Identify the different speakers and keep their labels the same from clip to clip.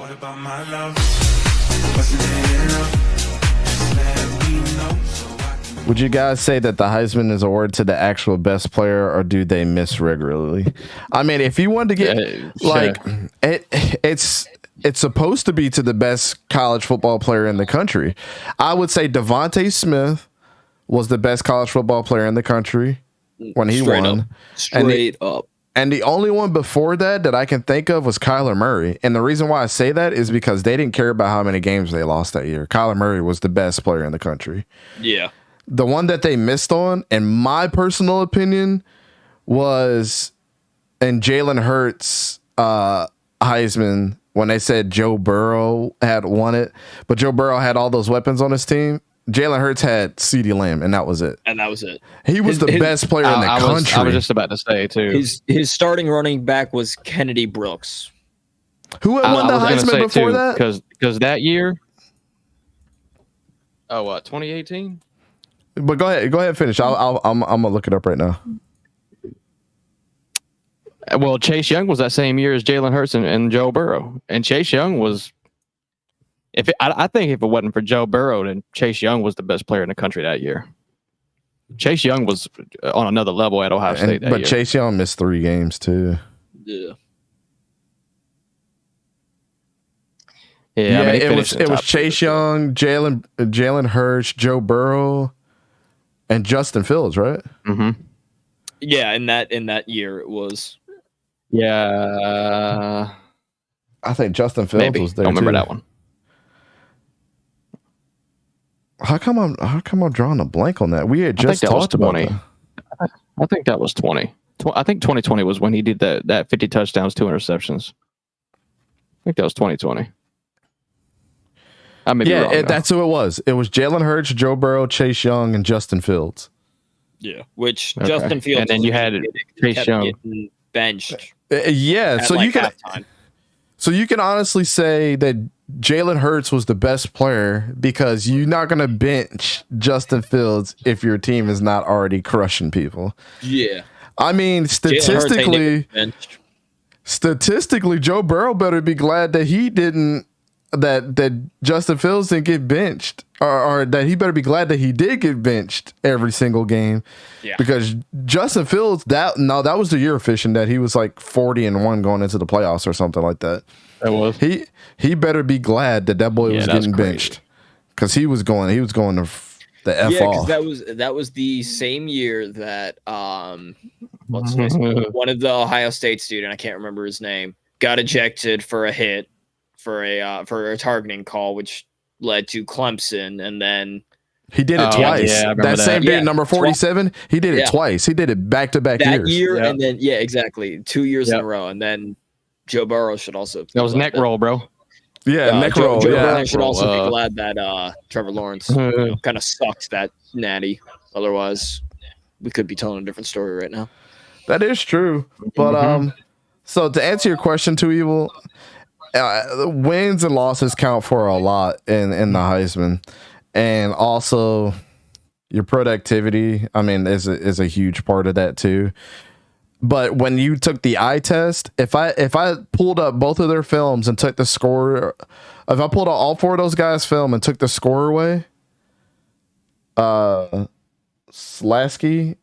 Speaker 1: What about my love? Wasn't it enough? Just let me know so I can.
Speaker 2: Would you guys say that the Heisman is awarded to the actual best player, or do they miss regularly? I mean, if you wanted to get like it's supposed to be to the best college football player in the country. I would say Devontae Smith was the best college football player in the country when he won.
Speaker 3: Straight up.
Speaker 2: And the only one before that I can think of was Kyler Murray. And the reason why I say that is because they didn't care about how many games they lost that year. Kyler Murray was the best player in the country.
Speaker 3: Yeah.
Speaker 2: The one that they missed on, in my personal opinion, was in Jalen Hurts' Heisman when they said Joe Burrow had won it. But Joe Burrow had all those weapons on his team. Jalen Hurts had CeeDee Lamb, and that was it. He was the best player in the country.
Speaker 4: I was just about to say, too.
Speaker 3: His starting running back was Kennedy Brooks.
Speaker 2: Who had won the Heisman before that?
Speaker 4: Because that year... Oh, what, 2018?
Speaker 2: But go ahead, finish. I'm gonna look it up right now.
Speaker 4: Well, Chase Young was that same year as Jalen Hurts and Joe Burrow, and Chase Young was. I think if it wasn't for Joe Burrow, then Chase Young was the best player in the country that year. Chase Young was on another level at Ohio State that year.
Speaker 2: But Chase Young missed 3 games too.
Speaker 3: Yeah.
Speaker 4: Yeah, I mean,
Speaker 2: it was Chase Young, Jalen Hurts, Joe Burrow, and Justin Fields, right?
Speaker 4: Mm-hmm.
Speaker 3: Yeah, in that year it was.
Speaker 4: Yeah,
Speaker 2: I think Justin Fields was there.
Speaker 4: Don't remember that one.
Speaker 2: How come I'm drawing a blank on that? We had just talked about that.
Speaker 4: I think that was 20. I think 2020 was when he did that 50 touchdowns, 2 interceptions. I think that was 2020. I may be wrong,
Speaker 2: that's who it was. It was Jalen Hurts, Joe Burrow, Chase Young, and Justin Fields.
Speaker 3: Yeah, which Justin Fields,
Speaker 4: and then you had Chase Young
Speaker 3: benched.
Speaker 2: So you can honestly say that Jalen Hurts was the best player because you're not going to bench Justin Fields if your team is not already crushing people.
Speaker 3: Yeah.
Speaker 2: I mean, statistically, Joe Burrow better be glad that he didn't, that Justin Fields didn't get benched, or that he better be glad that he did get benched every single game.
Speaker 3: Yeah.
Speaker 2: Because Justin Fields, that was the year of fishing that he was like 40-1 going into the playoffs or something like that.
Speaker 4: That was.
Speaker 2: He better be glad that boy was getting benched, because he was going to the F off.
Speaker 3: That was the same year that one of the Ohio State student, I can't remember his name, got ejected for a hit for a targeting call, which led to Clemson, and then
Speaker 2: he did it twice.
Speaker 4: Yeah,
Speaker 2: that same dude, number 47, he did it twice. He did it back-to-back years.
Speaker 3: That year, and then exactly 2 years in a row, and then Joe Burrow should also.
Speaker 4: That was neck roll, bro.
Speaker 2: Yeah, neck roll.
Speaker 3: Joe Burrow should also be glad that Trevor Lawrence kind of sucked that natty. Otherwise, we could be telling a different story right now.
Speaker 2: That is true, but so to answer your question, Too Evil, wins and losses count for a lot in the Heisman, and also your productivity, I mean, is a huge part of that too. But when you took the eye test, if I pulled up both of their films and took the score, if I pulled out all 4 of those guys' film and took the score away, Siaski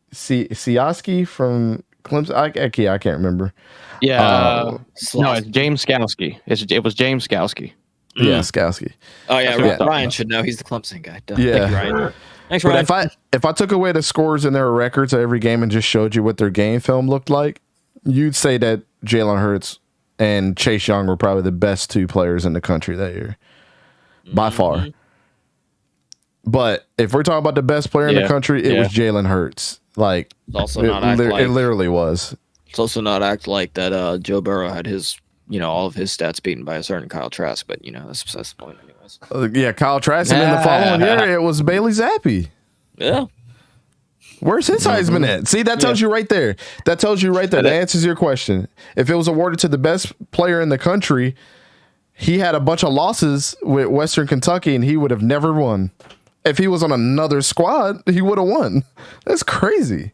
Speaker 2: from Clemson, I can't remember.
Speaker 4: Yeah, no, it's James Skowski. It was James Skowski.
Speaker 2: Yeah, Skowski.
Speaker 3: Oh yeah, Ryan should know. He's the Clemson guy.
Speaker 2: Yeah,
Speaker 3: thank you, Ryan. Thanks, Ryan.
Speaker 2: But if I took away the scores and their records of every game and just showed you what their game film looked like, you'd say that Jalen Hurts and Chase Young were probably the best 2 players in the country that year, by far. But if we're talking about the best player in the country, it was Jalen Hurts. Like,
Speaker 3: it's also it
Speaker 2: literally was.
Speaker 3: It's also not act like that. Joe Burrow had his, all of his stats beaten by a certain Kyle Trask, but that's the point, anyways.
Speaker 2: Kyle Trask, and then the following year it was Bailey Zappi.
Speaker 3: Yeah.
Speaker 2: Where's his Heisman at? See, that tells you right there. That tells you right there. That answers your question. If it was awarded to the best player in the country, he had a bunch of losses with Western Kentucky, and he would have never won. If he was on another squad, he would have won. That's crazy.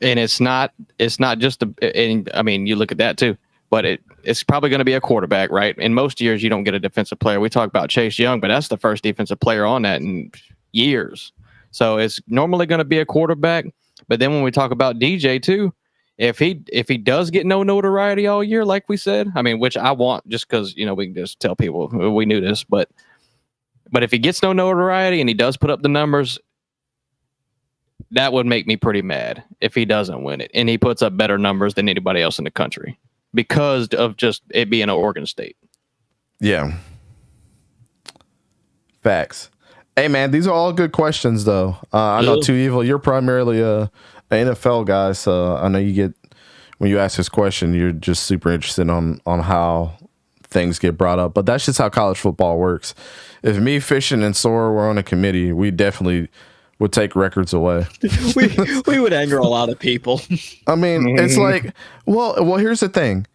Speaker 4: And it's not just I mean, you look at that too. but it's probably going to be a quarterback, right? In most years, you don't get a defensive player. We talk about Chase Young, but that's the first defensive player on that in years. So it's normally going to be a quarterback. But then when we talk about DJ too, if he does get no notoriety all year, like we said, I mean, which I want, just because we can just tell people we knew this, but if he gets no notoriety and he does put up the numbers, that would make me pretty mad if he doesn't win it and he puts up better numbers than anybody else in the country because of just it being an Oregon State.
Speaker 2: Yeah. Facts. Hey man, these are all good questions though. I know Too Evil, you're primarily a NFL guy, so I know you get, when you ask this question, you're just super interested on how things get brought up. But that's just how college football works. If me, Fishing, and Sora were on a committee, we definitely would take records away.
Speaker 3: we would anger a lot of people.
Speaker 2: I mean, it's like, well, here's the thing.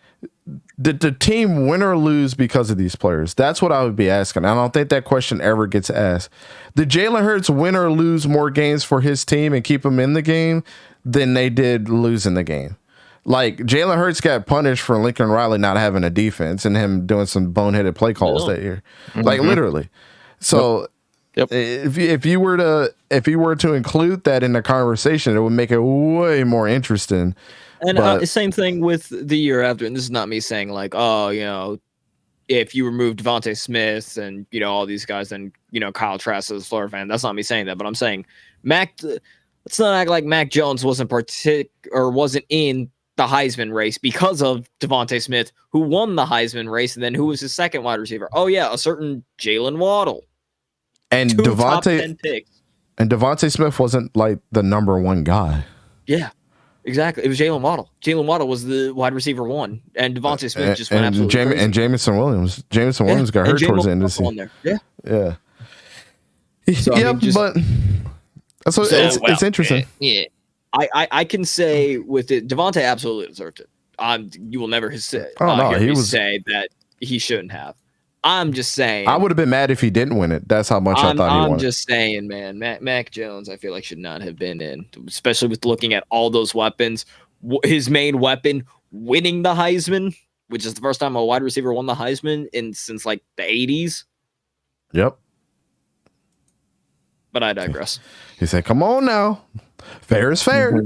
Speaker 2: Did the team win or lose because of these players? That's what I would be asking. I don't think that question ever gets asked. Did Jalen Hurts win or lose more games for his team and keep him in the game than they did losing the game? Like, Jalen Hurts got punished for Lincoln Riley not having a defense and him doing some boneheaded play calls that year. Like, literally. So if you were to include that in the conversation, it would make it way more interesting.
Speaker 3: And same thing with the year after. And this is not me saying like, if you remove Devontae Smith and all these guys, then Kyle Trask is a Florida fan. That's not me saying that, but I'm saying let's not act like Mac Jones wasn't in the Heisman race because of Devontae Smith, who won the Heisman race, and then who was his second wide receiver? Oh yeah, a certain Jalen Waddle.
Speaker 2: And
Speaker 3: Two top 10 picks.
Speaker 2: And Devontae Smith wasn't like the number one guy.
Speaker 3: Yeah. Exactly. It was Jalen Waddle. Jalen Waddle was the wide receiver one, and Devontae Smith just went absolutely crazy.
Speaker 2: And Jameson Williams. Jameson Williams got hurt towards the end of the season. Yeah.
Speaker 3: So,
Speaker 2: but it's interesting.
Speaker 3: Yeah. I can say with it, Devontae absolutely deserved it. You will never say that he shouldn't have. I'm just saying.
Speaker 2: I would have been mad if he didn't win it. That's how much I thought he won.
Speaker 3: I'm just saying, man. Mac Jones, I feel like should not have been in, especially with looking at all those weapons. His main weapon winning the Heisman, which is the first time a wide receiver won the Heisman since like the 80s.
Speaker 2: Yep.
Speaker 3: But I digress.
Speaker 2: He said, "Come on now, fair is fair."